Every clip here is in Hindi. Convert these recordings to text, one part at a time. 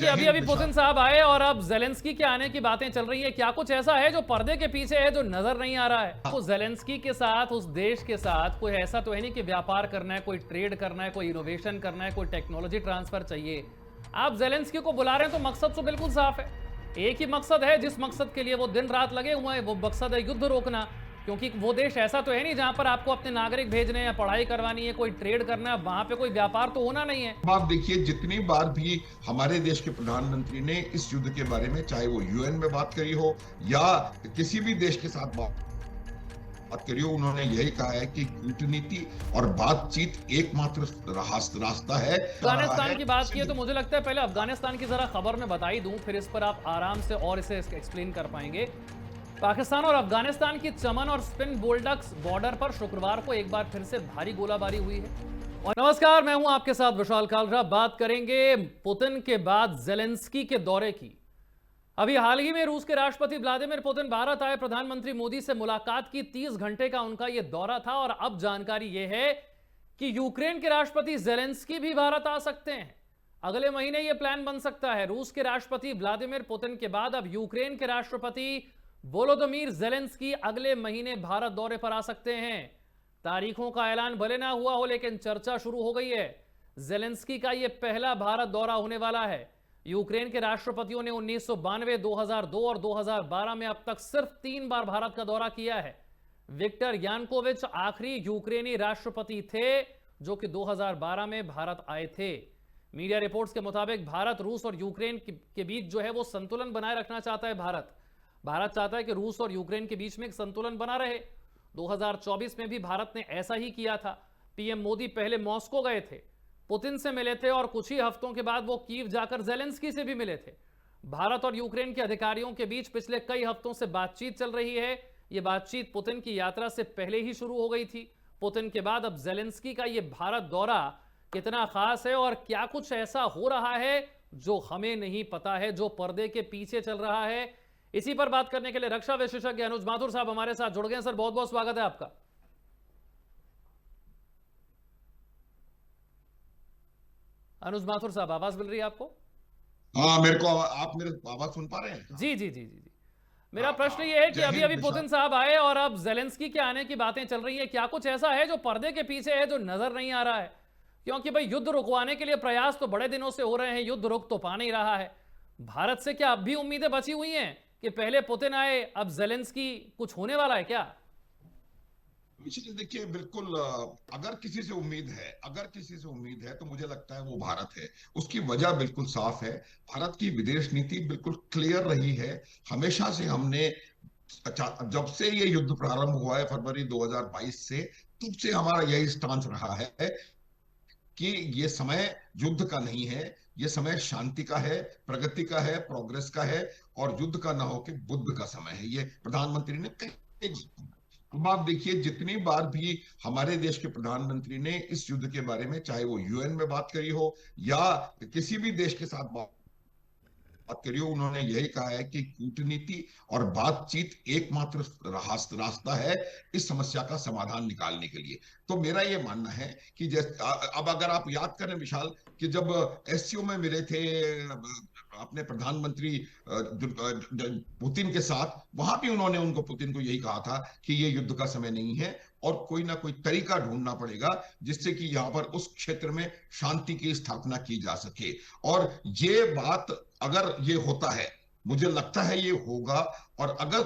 कि अभी अभी पुतिन साहब आए और अब जेलेंस्की के आने की बातें चल रही है। क्या कुछ ऐसा है जो पर्दे के पीछे है जो नजर नहीं आ रहा है? तो जेलेंस्की के साथ, उस देश के साथ कोई ऐसा तो है नहीं कि व्यापार करना है, कोई ट्रेड करना है, कोई इनोवेशन करना है, कोई टेक्नोलॉजी ट्रांसफर चाहिए। आप जेलेंस्की को बुला रहे हैं तो मकसद तो बिल्कुल साफ है। एक ही मकसद है, जिस मकसद के लिए वो दिन रात लगे हुए हैं, वो मकसद है युद्ध रोकना। क्योंकि वो देश ऐसा तो है नहीं जहां पर आपको अपने नागरिक भेजने हैं, पढ़ाई करवानी है, कोई ट्रेड करना है, वहां पे कोई व्यापार तो होना नहीं है। आप देखिए, जितनी बार भी हमारे देश के प्रधानमंत्री ने इस युद्ध के बारे में, चाहे वो यूएन में बात करी हो या किसी भी देश के साथ बात करी हो, उन्होंने यही कहा है कि कूटनीति और बातचीत एकमात्र रास्ता है। अफगानिस्तान की बात की है तो मुझे लगता है पहले अफगानिस्तान की जरा खबर मैं बता ही दूं, फिर इस पर आप आराम से और इसे एक्सप्लेन कर पाएंगे। पाकिस्तान और अफगानिस्तान की चमन और स्पिन बोल्डक्स बॉर्डर पर शुक्रवार को एक बार फिर से भारी गोलाबारी हुई है। और नमस्कार, मैं हूं आपके साथ विशाल कालरा। बात करेंगे पुतिन के बाद जेलेंस्की के दौरे की। अभी हाल ही में रूस के राष्ट्रपति व्लादिमीर पुतिन भारत आए, प्रधानमंत्री मोदी से मुलाकात की। 30 घंटे का उनका यह दौरा था और अब जानकारी यह है कि यूक्रेन के राष्ट्रपति जेलेंस्की भी भारत आ सकते हैं। अगले महीने यह प्लान बन सकता है। रूस के राष्ट्रपति व्लादिमीर पुतिन के बाद अब यूक्रेन के राष्ट्रपति वोलोदिमीर जेलेंस्की अगले महीने भारत दौरे पर आ सकते हैं। तारीखों का ऐलान भले ना हुआ हो, लेकिन चर्चा शुरू हो गई है। जेलेंस्की का यह पहला भारत दौरा होने वाला है। यूक्रेन के राष्ट्रपतियों ने 1992, 2002 और 2012 में अब तक सिर्फ 3 बार भारत का दौरा किया है। विक्टर यानुकोविच आखिरी यूक्रेनी राष्ट्रपति थे जो कि 2012 में भारत आए थे। मीडिया रिपोर्ट्स के मुताबिक भारत, रूस और यूक्रेन के बीच जो है वो संतुलन बनाए रखना चाहता है। भारत चाहता है कि रूस और यूक्रेन के बीच में एक संतुलन बना रहे। 2024 में भी भारत ने ऐसा ही किया था। पीएम मोदी पहले मॉस्को गए थे, पुतिन से मिले थे और कुछ ही हफ्तों के बाद वो कीव जाकर जेलेंस्की से भी मिले थे। भारत और यूक्रेन के अधिकारियों के बीच पिछले कई हफ्तों से बातचीत चल रही है। ये बातचीत पुतिन की यात्रा से पहले ही शुरू हो गई थी। पुतिन के बाद अब जेलेंस्की का ये भारत दौरा कितना खास है और क्या कुछ ऐसा हो रहा है जो हमें नहीं पता है, जो पर्दे के पीछे चल रहा है, इसी पर बात करने के लिए रक्षा विशेषज्ञ अनुज माथुर साहब हमारे साथ जुड़ गए हैं। सर, बहुत बहुत स्वागत है आपका। अनुज माथुर साहब, आवाज मिल रही है आपको? हाँ, मेरे को आप मेरे आवाज सुन पा रहे हैं? जी जी जी जी जी। मेरा प्रश्न ये है कि अभी अभी पुतिन साहब आए और अब जेलेंस्की के आने की बातें चल रही है। क्या कुछ ऐसा है जो पर्दे के पीछे है जो नजर नहीं आ रहा है? क्योंकि भाई युद्ध रुकवाने के लिए प्रयास तो बड़े दिनों से हो रहे हैं, युद्ध रुक तो पा नहीं रहा है। भारत से क्या अब भी उम्मीदें बची हुई हैं कि पहले पुतिन आए अब जेलेंस्की, कुछ होने वाला है क्या? देखिए, बिल्कुल, अगर किसी से उम्मीद है तो मुझे लगता है वो भारत है। उसकी वजह बिल्कुल साफ है। भारत की विदेश नीति बिल्कुल क्लियर रही है। हमेशा से हमने, अच्छा, जब से ये युद्ध प्रारंभ हुआ है फरवरी 2022 से, तब से हमारा यही स्टांस रहा है कि ये समय युद्ध का नहीं है, ये समय शांति का है, प्रगति का है, प्रोग्रेस का है, और युद्ध का ना होकर बुद्ध का समय है। ये प्रधानमंत्री ने कई, अब आप देखिए, जितनी बार भी हमारे देश के प्रधानमंत्री ने इस युद्ध के बारे में, चाहे वो यूएन में बात करी हो या किसी भी देश के साथ बात करी हो, उन्होंने यही कहा है कि कूटनीति और बातचीत एकमात्र रास्ता है इस समस्या का समाधान निकालने के लिए। तो मेरा ये मानना है कि अब अगर आप याद करें विशाल, कि जब एससीओ में मिले थे अपने प्रधानमंत्री पुतिन के साथ, वहां भी उन्होंने पुतिन को यही कहा था कि ये युद्ध का समय नहीं है और कोई ना कोई तरीका ढूंढना पड़ेगा जिससे कि यहाँ पर उस क्षेत्र में शांति की स्थापना की जा सके। और ये बात अगर ये होता है, मुझे लगता है ये होगा, और अगर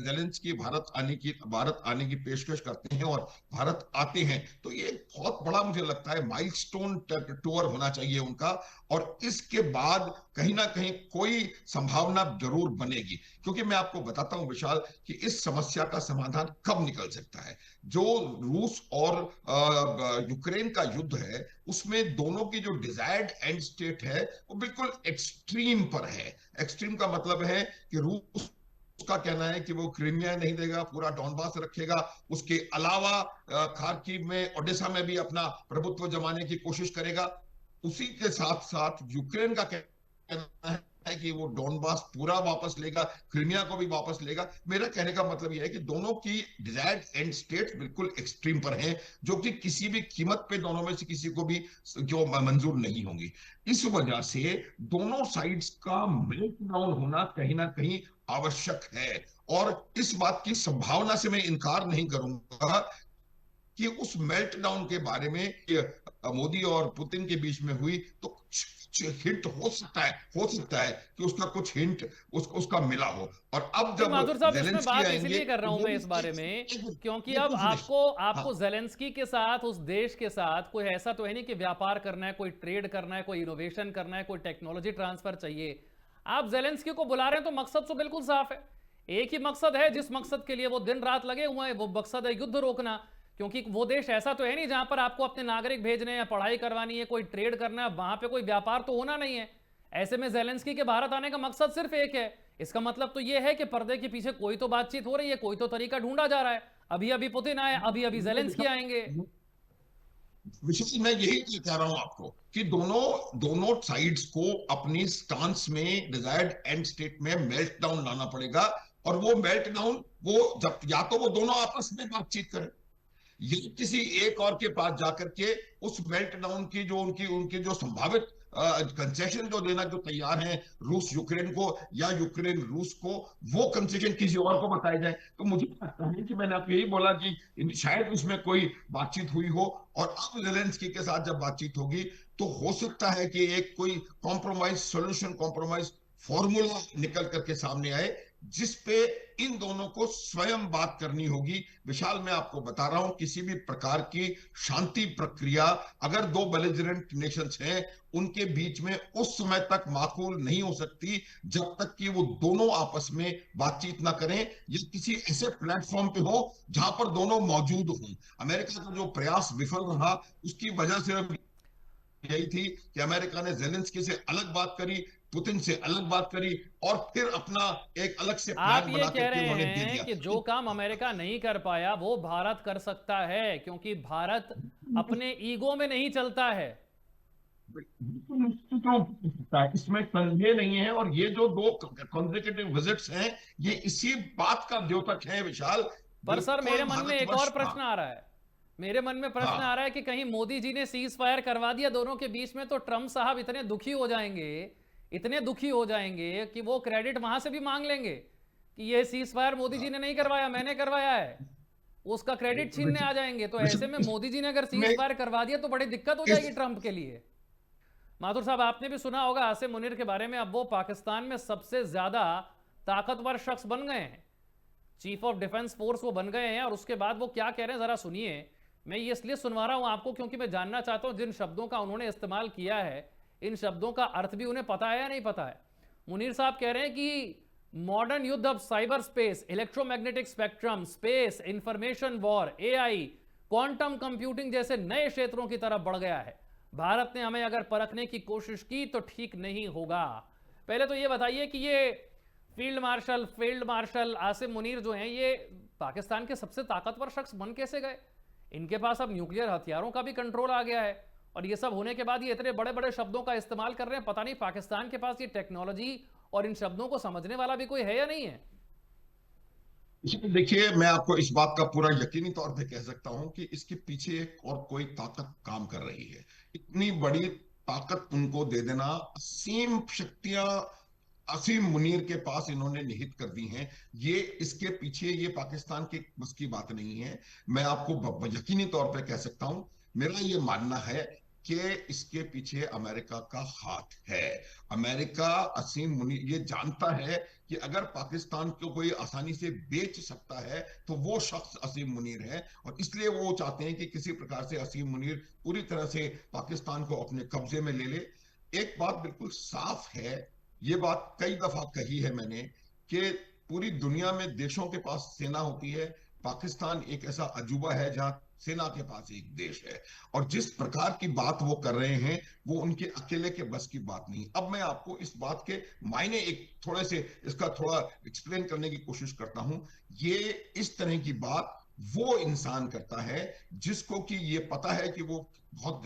जेलेंस्की भारत आने की पेशकश करते हैं और भारत आते हैं, तो ये बहुत बड़ा, मुझे लगता है, माइलस्टोन टूर होना चाहिए उनका। और इसके बाद कहीं ना कहीं कोई संभावना जरूर बनेगी, क्योंकि मैं आपको बताता हूं विशाल कि इस समस्या का समाधान कब निकल सकता है। जो रूस और यूक्रेन का युद्ध है, उसमें दोनों की जो डिजायर्ड एंड स्टेट है वो बिल्कुल एक्सट्रीम पर है। एक्सट्रीम का मतलब है कि रूस, उसका कहना है कि वो क्रीमिया नहीं देगा, पूरा डॉनबास रखेगा। उसके अलावा खार्किव में, ओडेसा में भी अपना प्रभुत्व जमाने की कोशिश करेगा। उसी के साथ साथ यूक्रेन का कहना है है कि वो डोनबास पूरा वापस लेगा, क्रीमिया को भी वापस लेगा। मेरा कहने का मतलब यह है कि दोनों की डिजायर्ड एंड स्टेट्स बिल्कुल एक्सट्रीम पर हैं, जो कि किसी भी कीमत पे दोनों में से किसी को भी जो मंजूर नहीं होंगी। इस वजह से दोनों साइड्स का मेल्टडाउन होना कहीं ना कहीं आवश्यक है। और इस बात की संभावना से मैं इनकार नहीं करूंगा कि उस मेल्टडाउन के बारे में मोदी और पुतिन के बीच में हुई तो कुछ हिंट हो सकता है कि उसका कुछ हिंट उसका मिला हो। और अब नहीं जब माथुर साहब, इसमें जेलेंस्की बात आएंगे इसलिए कर रहा तो हूं वो मैं भी इस बारे में क्योंकि अब बिल्कुल फिनिश। आपको हाँ, आपको जेलेंस्की के साथ, उस देश के साथ कोई ऐसा तो है नहीं कि व्यापार करना है, कोई ट्रेड करना है, कोई इनोवेशन करना है, कोई टेक्नोलॉजी ट्रांसफर चाहिए। आप जेलेंस्की को बुला रहे हैं तो मकसद तो बिल्कुल साफ है। एक ही मकसद है, जिस मकसद के लिए वो दिन रात लगे हुए हैं, वो मकसद है युद्ध रोकना। क्योंकि वो देश ऐसा तो है नहीं जहां पर आपको अपने नागरिक भेजने हैं, पढ़ाई करवानी है, कोई ट्रेड करना है, वहां पे कोई व्यापार तो होना नहीं है। ऐसे में जेलेंस्की के भारत आने का मकसद सिर्फ एक है। इसका मतलब तो यह है कि पर्दे के पीछे कोई तो बातचीत हो रही है, कोई तो तरीका ढूंढा जा रहा है। अभी अभी पुतिन आए, अभी अभी जेलेंस्की आएंगे। विशेष मैं यही कह रहा हूं आपको कि दोनों दोनों साइड्स को अपनी स्टांस में डिजायर्ड एंड स्टेट में मेल्ट डाउन लाना पड़ेगा। और वो मेल्ट डाउन, वो जब या तो वो दोनों आपस में बातचीत करें, ये किसी एक और के पास जाकर के उस मेल्ट डाउन की जो उनकी उनकी जो संभावित कंसेशन जो देना जो तैयार है रूस यूक्रेन को या यूक्रेन रूस को, वो कंसेशन किसी और को बताए जाए। तो मुझे लगता है कि मैंने आपको यही बोला कि शायद उसमें कोई बातचीत हुई हो। और अब जेलेंस्की के साथ जब बातचीत होगी तो हो सकता है कि एक कोई कॉम्प्रोमाइज सोल्यूशन, कॉम्प्रोमाइज फॉर्मूला निकल करके सामने आए, जिस पे इन दोनों को स्वयं बात करनी होगी। विशाल, मैं आपको बता रहा हूं, किसी भी प्रकार की शांति प्रक्रिया अगर दो बेलिजरेंट नेशंस हैं उनके बीच में उस समय तक माकूल नहीं हो सकती जब तक कि वो दोनों आपस में बातचीत ना करें या किसी ऐसे प्लेटफॉर्म पे हो जहां पर दोनों मौजूद हों। अमेरिका का जो प्रयास विफल रहा उसकी वजह सिर्फ यही थी कि अमेरिका ने जेलेंस्की से अलग बात करी, पुतिन से अलग बात करी, और फिर अपना एक अलग से आप प्लान ये बना कह करके रहे उन्होंने दे हैं दिया। कि जो काम अमेरिका नहीं कर पाया वो भारत कर सकता है, क्योंकि भारत अपने ईगो में नहीं चलता है। बिल्कुल निश्चित रूप से सकता है, इसमें संदेह नहीं है। और ये जो दो कॉन्जिक्यूटिव विजिट्स हैं ये इसी बात का द्योतक है विशाल। पर सर, बिल्कुल मेरे मन में एक और भारतवर्ष। हाँ, प्रश्न आ रहा है। मेरे मन में प्रश्न आ हाँ, रहा है कि कहीं मोदी जी ने सीज फायर करवा दिया दोनों के बीच में तो ट्रंप साहब इतने दुखी हो जाएंगे, इतने दुखी हो जाएंगे कि वो क्रेडिट वहां से भी मांग लेंगे कि ये सीज फायर मोदी जी ने नहीं करवाया, मैंने करवाया है। उसका क्रेडिट छीनने आ जाएंगे। तो ऐसे में मोदी जी ने अगर सीज इसमें फायर करवा दिया तो बड़ी दिक्कत हो इस जाएगी ट्रंप के लिए। माथुर साहब, आपने भी सुना होगा आसिम मुनीर के बारे में। अब वो पाकिस्तान में सबसे ज्यादा ताकतवर शख्स बन गए हैं, चीफ ऑफ डिफेंस फोर्स वो बन गए हैं। और उसके बाद वो क्या कह रहे हैं जरा सुनिए। मैं ये इसलिए सुनवा रहा हूं आपको क्योंकि मैं जानना चाहता हूं जिन शब्दों का उन्होंने इस्तेमाल किया है, इन शब्दों का अर्थ भी उन्हें पता है या नहीं पता है। मुनीर साहब कह रहे हैं कि मॉडर्न युद्ध अब cyber space, electromagnetic spectrum, space, information war, AI, quantum computing जैसे नए क्षेत्रों की तरफ बढ़ गया है। भारत ने हमें अगर परखने की कोशिश की तो ठीक नहीं होगा। पहले तो ये बताइए कि ये फील्ड मार्शल आसिम मुनीर जो हैं, ये पाकिस्तान के सबसे ताकतवर शख्स बन कैसे गए? इनके पास अब न्यूक्लियर हथियारों का भी कंट्रोल आ गया है, और ये सब होने के बाद ये इतने बड़े बड़े शब्दों का इस्तेमाल कर रहे हैं। पता नहीं पाकिस्तान के पास ये टेक्नोलॉजी और इन शब्दों को समझने वाला भी कोई है या नहीं है। देखिए, मैं आपको इस बात का पूरा यकीनी तौर पे कह सकता हूं कि इसके पीछे एक और कोई ताकत काम कर रही है। इतनी बड़ी ताकत उनको दे देना, असीम शक्तियां असीम मुनीर के पास इन्होंने निहित कर दी हैं, ये इसके पीछे ये पाकिस्तान के बस की बात नहीं है। मैं आपको यकीनी तौर पे कह सकता हूं, मेरा ये मानना है कि इसके पीछे अमेरिका का हाथ है। अमेरिका असीम मुनीर ये जानता है कि अगर पाकिस्तान को कोई आसानी से बेच सकता है तो वो शख्स असीम मुनीर है, और इसलिए वो चाहते हैं कि किसी प्रकार से असीम मुनीर पूरी तरह से पाकिस्तान को अपने कब्जे में ले ले। एक बात बिल्कुल साफ है, ये बात कई दफा कही है मैंने, कि पूरी दुनिया में देशों के पास सेना होती है, पाकिस्तान एक ऐसा अजूबा है जहां सेना के पास एक देश है। और जिस प्रकार की बात वो कर रहे हैं वो उनके अकेले के बस की बात नहीं। अब मैं आपको इस बात के मायने एक थोड़े से इसका थोड़ा एक्सप्लेन करने की कोशिश करता हूं। ये इस तरह की बात वो इंसान करता है जिसको कि ये पता है कि वो बहुत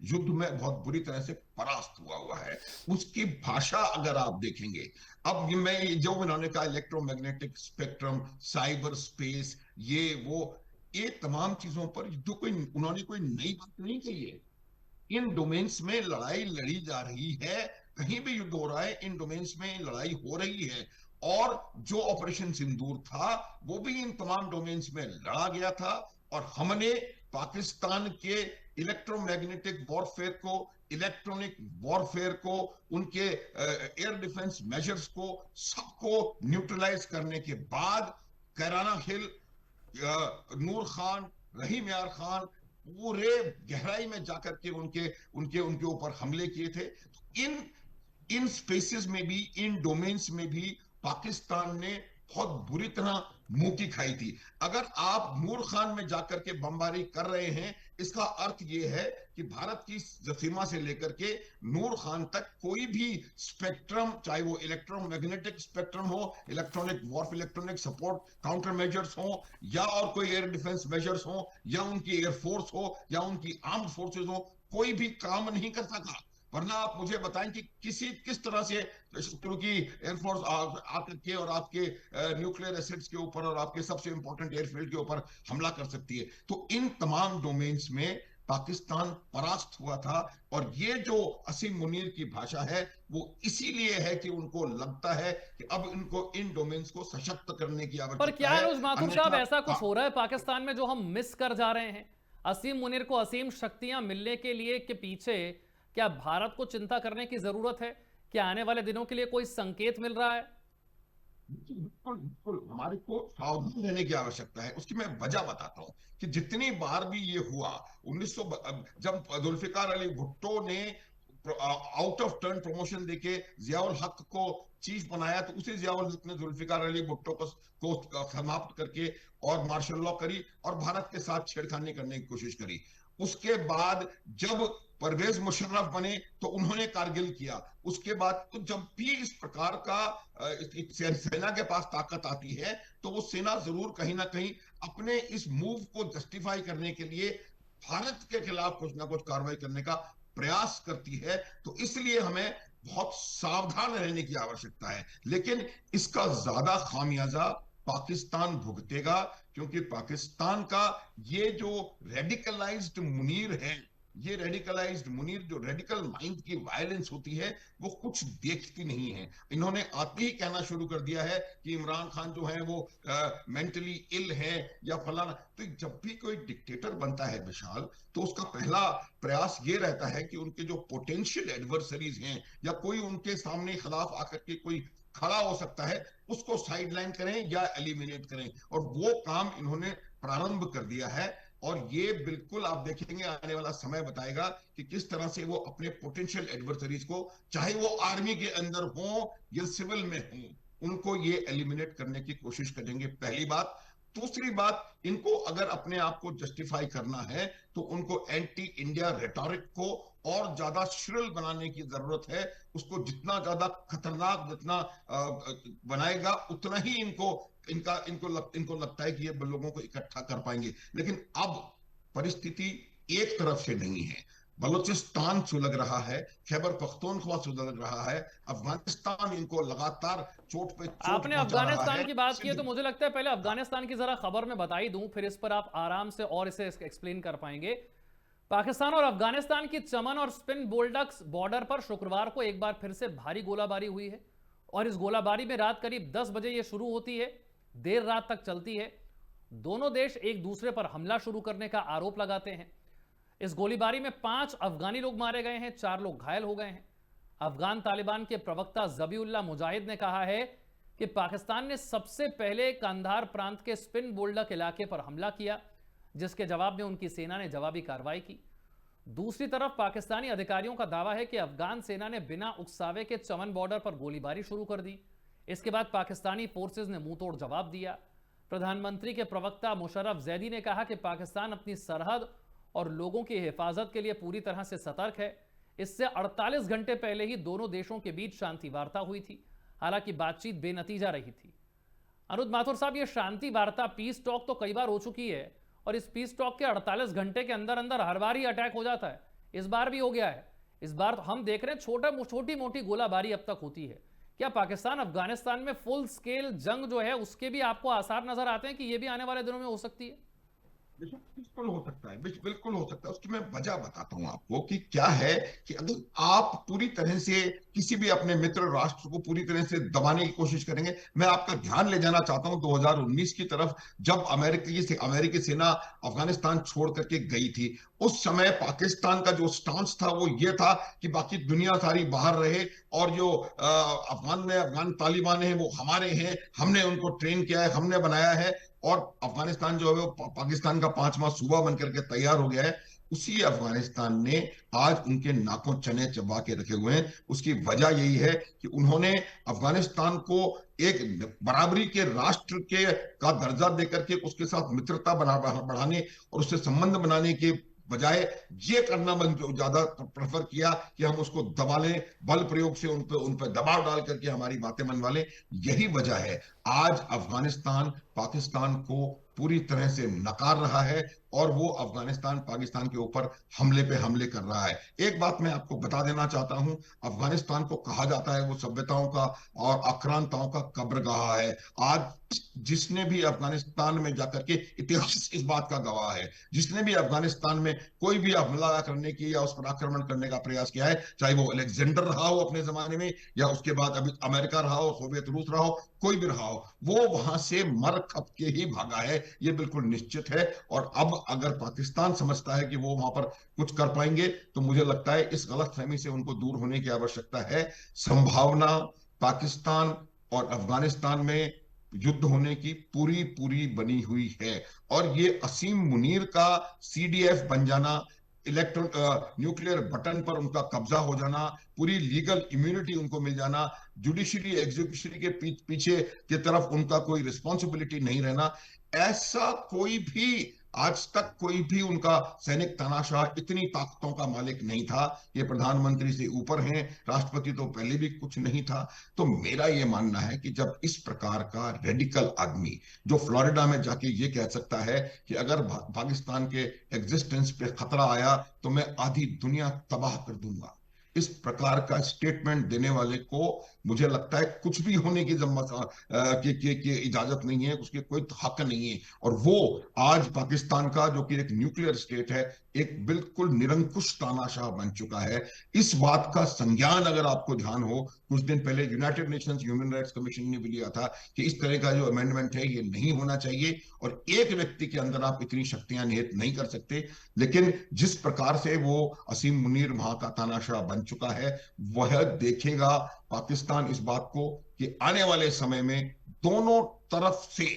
युद्ध में बहुत बुरी तरह से परास्त हुआ हुआ है। उसकी भाषा अगर आप देखेंगे, अब जो उन्होंने कहा इलेक्ट्रोमैग्नेटिक स्पेक्ट्रम, साइबर स्पेस, ये तमाम चीजों पर जो कोई उन्होंने कोई नई बात नहीं कही है। इन डोमेन्स में लड़ाई लड़ी जा रही है, कहीं भी युद्ध हो रहा है, इन डोमेन्स में लड़ाई हो रही है। और जो ऑपरेशन सिंदूर था वो भी इन तमाम डोमेन्स में लड़ा गया था। और हमने पाकिस्तान के इलेक्ट्रोमैग्नेटिक वॉरफेयर को, इलेक्ट्रॉनिक वॉरफेयर को, उनके एयर डिफेंस मेजर्स को, सबको न्यूट्रलाइज करने के बाद कैराना हिल, नूर खान, रहीम यार खान, पूरे गहराई में जाकर के उनके उनके उनके ऊपर हमले किए थे। इन इन स्पेसेस में भी, इन डोमेन्स में भी पाकिस्तान ने बहुत बुरी तरह मुंह की खाई थी। अगर आप नूर खान में जाकर के बमबारी कर रहे हैं, इसका अर्थ यह है कि भारत की सीमा से लेकर के नूर खान तक कोई भी स्पेक्ट्रम, चाहे वो इलेक्ट्रोमैग्नेटिक स्पेक्ट्रम हो, electronic warfare, electronic support counter measures हो, या और कोई एयर डिफेंस मेजर्स हो, या उनकी एयरफोर्स हो, या उनकी आर्म्ड फोर्सेज हो, कोई भी काम नहीं कर सका। वरना आप मुझे बताएं कि किस तरह से शत्रु की एयरफोर्स आकर के और आपके न्यूक्लियर एसेट्स के ऊपर और आपके सबसे इंपॉर्टेंट एयरफील्ड के ऊपर हमला कर सकती है। तो इन तमाम डोमेन्स में पाकिस्तान परास्त हुआ था। और ये जो असीम मुनीर की भाषा है वो इसीलिए है कि उनको लगता है कि अब इनको इन डोमेन्स को सशक्त करने की पर आवश्यकता क्या है। अनुज माथुर साहब अन्यथा ऐसा कुछ हो रहा है पाकिस्तान में जो हम मिस कर जा रहे हैं? असीम मुनीर को असीम शक्तियां मिलने के लिए के पीछे क्या भारत को चिंता करने की जरूरत है? क्या आने वाले दिनों के लिए कोई संकेत मिल रहा है? बिल्कुल बिल्कुल, हमारे को सावधान रहने की आवश्यकता है। उसकी मैं वजह बताता हूँ कि जितनी बार भी ये हुआ, 1900 जब जुल्फिकार अली भुट्टो ने आउट ऑफ टर्न प्रमोशन देके जियाउल हक को चीफ बनाया, तो उसी जियाउल हक ने जुल्फिकार अली भुट्टो को समाप्त करके और मार्शल लॉ करी और भारत के साथ छेड़खानी करने की कोशिश करी। उसके बाद जब परवेज मुशर्रफ बने तो उन्होंने कारगिल किया। उसके बाद तो जब भी इस प्रकार का सेना के पास ताकत आती है तो वो सेना जरूर कहीं ना कहीं अपने इस मूव को जस्टिफाई करने के लिए भारत के खिलाफ कुछ ना कुछ कार्रवाई करने का प्रयास करती है। तो इसलिए हमें बहुत सावधान रहने की आवश्यकता है। लेकिन इसका ज्यादा खामियाजा पाकिस्तान भुगतेगा, क्योंकि पाकिस्तान का ये जो रेडिकलाइज्ड मुनीर है, ये रेडिकलाइज्ड मुनीर, जो रेडिकल माइंड की वायलेंस होती है, वो कुछ देखती नहीं है। इन्होंने आते ही कहना शुरू कर दिया है कि इमरान खान जो है वो मेंटली इल है या फलाना। तो जब भी कोई डिक्टेटर बनता है विशाल, तो उसका पहला प्रयास ये रहता है कि उनके जो पोटेंशियल एडवर्सरीज हैं या कोई उनके सामने खिलाफ आकर के कोई खड़ा हो सकता है, उसको साइडलाइन करें या एलिमिनेट करें। और वो काम इन्होंने प्रारंभ कर दिया है। और ये बिल्कुल आप देखेंगे, आने वाला समय बताएगा कि किस तरह से वो अपने पोटेंशियल एडवर्सरीज को, चाहे वो आर्मी के अंदर हो या सिविल में हो, उनको ये एलिमिनेट करने की कोशिश करेंगे, पहली बात। दूसरी बात, इनको अगर अपने आप को जस्टिफाई करना है तो उनको एंटी इंडिया रेटोरिक को और ज्यादा श्रिल बनाने की जरूरत है। उसको जितना ज्यादा खतरनाक जितना बनाएगा, उतना ही इनको लगता है कि ये लोगों को इकट्ठा कर पाएंगे। लेकिन अब परिस्थिति एक तरफ से नहीं है। बलूचिस्तान सुलग रहा है, खैबर पख्तूनख्वा सुलग रहा है, अफगानिस्तान इनको लगातार चोट पे चोट आपने पहुंचा रहा अफगानिस्तान है। की बात की है तो मुझे लगता है पहले अफगानिस्तान की जरा खबर में बता ही दूं, फिर इस पर आप आराम से और इसे एक्सप्लेन कर पाएंगे। पाकिस्तान और अफगानिस्तान की चमन और स्पिन बोल्डक्स बॉर्डर पर शुक्रवार को एक बार फिर से भारी गोलाबारी हुई है। और इस गोलाबारी में रात करीब 10 बजे यह शुरू होती है, देर रात तक चलती है। दोनों देश एक दूसरे पर हमला शुरू करने का आरोप लगाते हैं। इस गोलीबारी में 5 अफगानी लोग मारे गए हैं, 4 लोग घायल हो गए हैं। अफगान तालिबान के प्रवक्ता जबीउल्लाह मुजाहिद ने कहा है कि पाकिस्तान ने सबसे पहले कंधार प्रांत के स्पिन बोल्डक इलाके पर हमला किया, जिसके जवाब में उनकी सेना ने जवाबी कार्रवाई की। दूसरी तरफ पाकिस्तानी अधिकारियों का दावा है कि अफगान सेना ने बिना उकसावे के चमन बॉर्डर पर गोलीबारी शुरू कर दी। इसके बाद पाकिस्तानी फोर्सेज ने मुंहतोड़ जवाब दिया। प्रधानमंत्री के प्रवक्ता मुशर्रफ जैदी ने कहा कि पाकिस्तान अपनी सरहद और लोगों की हिफाजत के लिए पूरी तरह से सतर्क है। इससे 48 घंटे पहले ही दोनों देशों के बीच शांति वार्ता हुई थी, हालांकि बातचीत बेनतीजा रही थी। अनुज माथुर साहब, ये शांति वार्ता पीस टॉक तो कई बार हो चुकी है और इस पीस टॉक के 48 घंटे के अंदर अंदर हर बार ही अटैक हो जाता है। इस बार भी हो गया है। इस बार तो हम देख रहे हैं छोटी मोटी गोलाबारी अब तक होती है। क्या पाकिस्तान अफगानिस्तान में फुल स्केल जंग जो है उसके भी आपको आसार नजर आते हैं कि ये भी आने वाले दिनों में हो सकती है? बिल्कुल हो सकता है, बिल्कुल हो सकता है। उसकी मैं वजह बताता हूं आपको कि क्या है कि अगर आप पूरी तरह से किसी भी अपने मित्र राष्ट्र को पूरी तरह से दबाने की कोशिश करेंगे। मैं आपका ध्यान ले जाना चाहता हूं 2019 की तरफ, जब अमेरिकी सेना अफगानिस्तान छोड़ करके गई थी। उस समय पाकिस्तान का जो स्टांस था वो ये था कि बाकी दुनिया सारी बाहर रहे और जो अफगान तालिबान है वो हमारे हैं, हमने उनको ट्रेन किया है, हमने बनाया है और अफगानिस्तान जो है वो पाकिस्तान का 5वां सूबा बनकर के तैयार हो गया है। उसी अफगानिस्तान ने आज उनके नाकों चने चबा के रखे हुए हैं। उसकी वजह यही है कि उन्होंने अफगानिस्तान को एक बराबरी के राष्ट्र के का दर्जा देकर के उसके साथ मित्रता बढ़ाने और उससे संबंध बनाने के बजाय ये करना ज्यादा प्रेफर किया कि हम उसको दबा लें, बल प्रयोग से उन पर दबाव डाल करके हमारी बातें मनवा लें। यही वजह है आज अफगानिस्तान पाकिस्तान को पूरी तरह से नकार रहा है और वो अफगानिस्तान पाकिस्तान के ऊपर हमले पे हमले कर रहा है। एक बात मैं आपको बता देना चाहता हूं, अफगानिस्तान को कहा जाता है वो सभ्यताओं का और आक्रांताओं का कब्रगाह है। आज जिसने भी अफगानिस्तान में जाकर के, इतिहास इस बात का गवाह है, जिसने भी अफगानिस्तान में कोई भी हमला करने की या उस पर आक्रमण करने का प्रयास किया है, चाहे वो अलेक्जेंडर रहा हो अपने जमाने में या उसके बाद अभी अमेरिका रहा हो, सोवियत रूस रहा हो, कोई भी रहा हो, वो वहां से मर खप के ही भागा है, ये बिल्कुल निश्चित है। और अब अगर पाकिस्तान समझता है कि वो वहां पर कुछ कर पाएंगे तो मुझे लगता है इस गलतफहमी से उनको दूर होने की आवश्यकता है। संभावना पाकिस्तान और अफगानिस्तान में युद्ध होने की पूरी पूरी बनी हुई है। और ये असीम मुनीर का सीडीएफ बन जाना, इलेक्ट्रॉन न्यूक्लियर बटन पर उनका कब्जा हो जाना, पूरी लीगल इम्यूनिटी उनको मिल जाना, जुडिशरी एग्जीक्यूटिव के पीछे की तरफ उनका कोई रिस्पॉन्सिबिलिटी नहीं रहना, ऐसा कोई भी आज तक कोई भी उनका सैनिक तानाशाह इतनी ताकतों का मालिक नहीं था। ये प्रधानमंत्री से ऊपर हैं, राष्ट्रपति तो पहले भी कुछ नहीं था। तो मेरा ये मानना है कि जब इस प्रकार का रेडिकल आदमी जो फ्लोरिडा में जाके ये कह सकता है कि अगर पाकिस्तान के एग्जिस्टेंस पे खतरा आया तो मैं आधी दुनिया तबाह कर दूंगा, इस प्रकार का स्टेटमेंट देने वाले को मुझे लगता है कुछ भी होने की की इजाजत नहीं है, उसके कोई हक नहीं है। और वो आज पाकिस्तान का जो कि एक न्यूक्लियर स्टेट है, एक बिल्कुल निरंकुश तानाशाह बन चुका है। इस बात का संज्ञान अगर आपको ध्यान हो, कुछ दिन पहले United Nations human rights commission ने भी लिया था कि इस तरह का जो अमेंडमेंट है ये नहीं होना चाहिए और एक व्यक्ति के अंदर आप इतनी शक्तियां निहित नहीं कर सकते। लेकिन जिस प्रकार से वो असीम मुनीर वहां का तानाशाह बन चुका है, वह देखेगा पाकिस्तान इस बात को कि आने वाले समय में दोनों तरफ से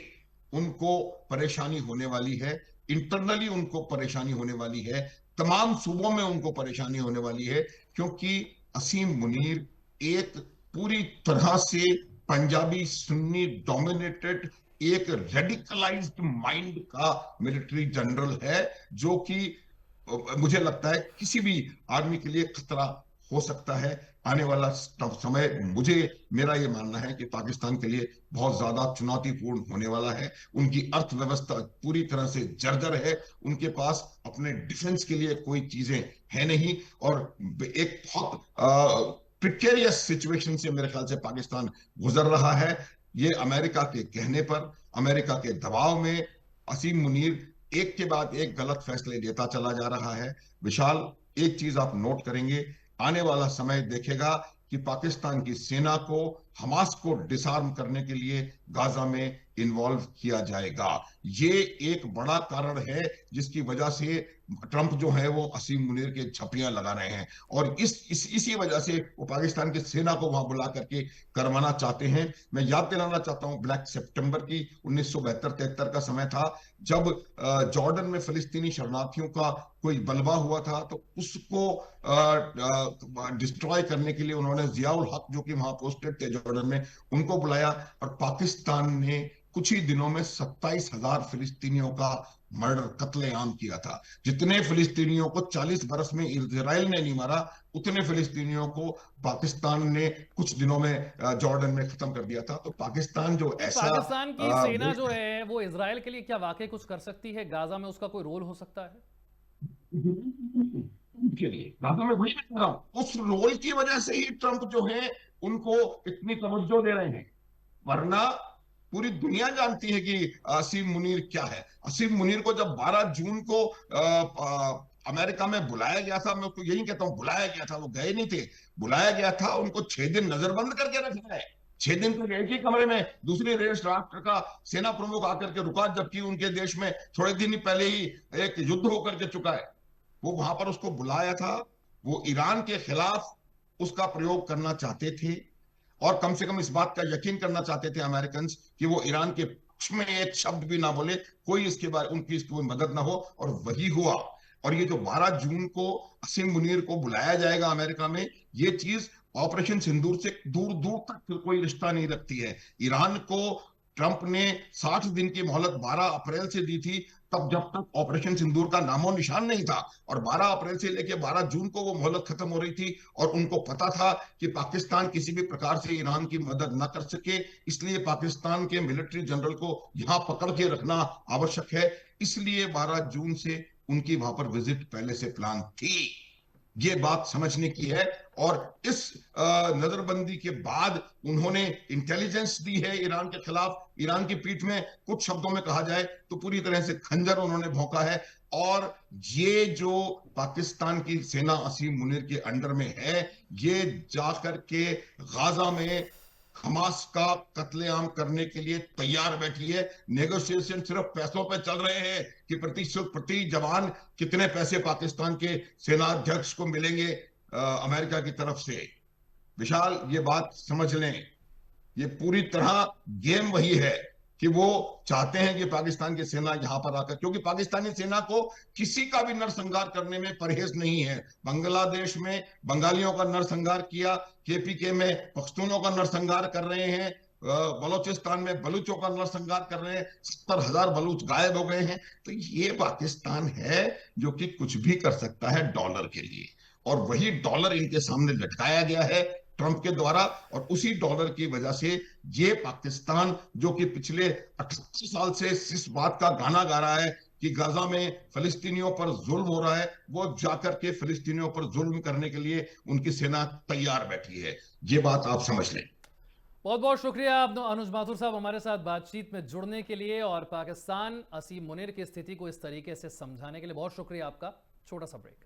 उनको परेशानी होने वाली है। इंटरनली उनको परेशानी होने वाली है, तमाम सूबों में उनको परेशानी होने वाली है, क्योंकि असीम मुनीर एक पूरी तरह से पंजाबी सुन्नी डोमिनेटेड एक रेडिकलाइज्ड माइंड का मिलिट्री जनरल है, जो कि मुझे लगता है किसी भी आर्मी के लिए खतरा हो सकता है। आने वाला समय मुझे मेरा ये मानना है कि पाकिस्तान के लिए बहुत ज्यादा चुनौतीपूर्ण होने वाला है। उनकी अर्थव्यवस्था पूरी तरह से जर्जर है, उनके पास अपने डिफेंस के लिए कोई चीजें है नहीं और एक बहुत प्रिकेरियस सिचुएशन से मेरे ख्याल से पाकिस्तान गुजर रहा है। ये अमेरिका के कहने पर, अमेरिका के दबाव में असीम मुनीर एक के बाद एक गलत फैसले लेता चला जा रहा है। विशाल, एक चीज आप नोट करेंगे, आने वाला समय देखेगा कि पाकिस्तान की सेना को हमास को डिसआर्म करने के लिए गाजा में इन्वॉल्व किया जाएगा। ये एक बड़ा कारण है जिसकी वजह से ट्रंप जो है वो असीम मुनीर के झप्पियां लगा रहे हैं और इसी वजह से वो पाकिस्तान की सेना को वहां बुला करके करवाना चाहते हैं। मैं याद दिलाना चाहता हूं ब्लैक सितंबर की 1972-73 का समय था, जब जॉर्डन में फिलिस्तीनी शरणार्थियों का कोई बलवा हुआ था, तो उसको डिस्ट्रॉय करने के लिए उन्होंने जियाउल हक जो कि वहां पोस्टेड थे जॉर्डन में, उनको बुलाया और पाकिस्तान ने कुछ ही दिनों में 27,000 फिलिस्तीनियों का मर्डर, कत्लेआम किया था। जितने फिलिस्तीनियों को 40 बरस में इजराइल ने नहीं मारा, उतने फिलिस्तीनियों को पाकिस्तान ने कुछ दिनों में जॉर्डन में खत्म कर दिया था। तो पाकिस्तान जो तो ऐसा पाकिस्तान की सेना मुल्क जो है वो इजराइल के लिए क्या वाकई कुछ कर सकती है? गाजा में उसका कोई रोल हो सकता है? के लिए गाजा में वही मैं कह रहा हूं, उस रोल की वजह से ही ट्रंप जो है उनको इतनी तवज्जो दे रहे हैं। वरना पूरी दुनिया जानती है कि असीम मुनीर क्या है। असीम मुनीर को जब 12 जून को अमेरिका में बुलाया गया था, मैं तो यही कहता हूं बुलाया गया था, वो गए नहीं थे, बुलाया गया था, उनको 6 दिन नजरबंद करके रखा है। 6 दिन तक एक ही कमरे में दूसरे देश राष्ट्र का सेना प्रमुख आकर के रुका, जबकि उनके देश में थोड़े दिन ही पहले ही एक युद्ध होकर के चुका है। वो वहां पर उसको बुलाया था, वो ईरान के खिलाफ उसका प्रयोग करना चाहते थे, और कम से कम इस बात का यकीन करना चाहते थे अमेरिकन कि वो ईरान के पक्ष में एक शब्द भी ना बोले, कोई इसके बारे उनकी इसकी कोई मदद ना हो, और वही हुआ। और ये जो 12 जून को असीम मुनीर को बुलाया जाएगा अमेरिका में, ये चीज ऑपरेशन सिंदूर से दूर दूर तक कोई रिश्ता नहीं रखती है। ईरान को ट्रंप ने 60 दिन की मोहलत 12 अप्रैल से दी थी, तब जब तक ऑपरेशन सिंदूर का नामो निशान नहीं था, और 12 अप्रैल से लेकर 12 जून को वो मोहलत खत्म हो रही थी, और उनको पता था कि पाकिस्तान किसी भी प्रकार से ईरान की मदद न कर सके, इसलिए पाकिस्तान के मिलिट्री जनरल को यहां पकड़ के रखना आवश्यक है। इसलिए 12 जून से उनकी वहां पर विजिट पहले से प्लान थी। ये बात समझने की है। और इस नजरबंदी के बाद उन्होंने इंटेलिजेंस दी है ईरान के खिलाफ, ईरान की पीठ में कुछ शब्दों में कहा जाए तो पूरी तरह से खंजर उन्होंने भोंका है। और ये जो पाकिस्तान की सेना असीम मुनीर के अंडर में है, ये जाकर के गाजा में हमास का कत्लेआम करने के लिए तैयार बैठी है। नेगोशिएशन सिर्फ पैसों पे चल रहे हैं कि प्रति जवान कितने पैसे पाकिस्तान के सेना अध्यक्ष को मिलेंगे अमेरिका की तरफ से। विशाल, ये बात समझ लें, ये पूरी तरह गेम वही है कि वो चाहते हैं कि पाकिस्तान की सेना यहां पर आकर, क्योंकि पाकिस्तानी सेना को किसी का भी नरसंहार करने में परहेज नहीं है। बांग्लादेश में बंगालियों का नरसंहार किया, केपीके में पख्तूनों का नरसंहार कर रहे हैं, बलोचिस्तान में बलूचों का नरसंहार कर रहे हैं, 70,000 बलूच गायब हो गए हैं। तो ये पाकिस्तान है जो कि कुछ भी कर सकता है डॉलर के लिए, और वही डॉलर इनके सामने लटकाया गया है ट्रंप के द्वारा। और उसी डॉलर की वजह से ये पाकिस्तान, जो कि पिछले 88 साल से इस बात का गाना गा रहा है कि गाजा में फिलिस्तीनियों पर जुल्म हो रहा है, वो जाकर के फिलिस्तीनियों पर जुल्म करने के लिए उनकी सेना तैयार बैठी है। ये बात आप समझ लें। बहुत बहुत शुक्रिया आप अनुज माथुर साहब हमारे साथ बातचीत में जुड़ने के लिए, और पाकिस्तान असीम मुनीर की स्थिति को इस तरीके से समझाने के लिए बहुत शुक्रिया आपका। छोटा सा ब्रेक।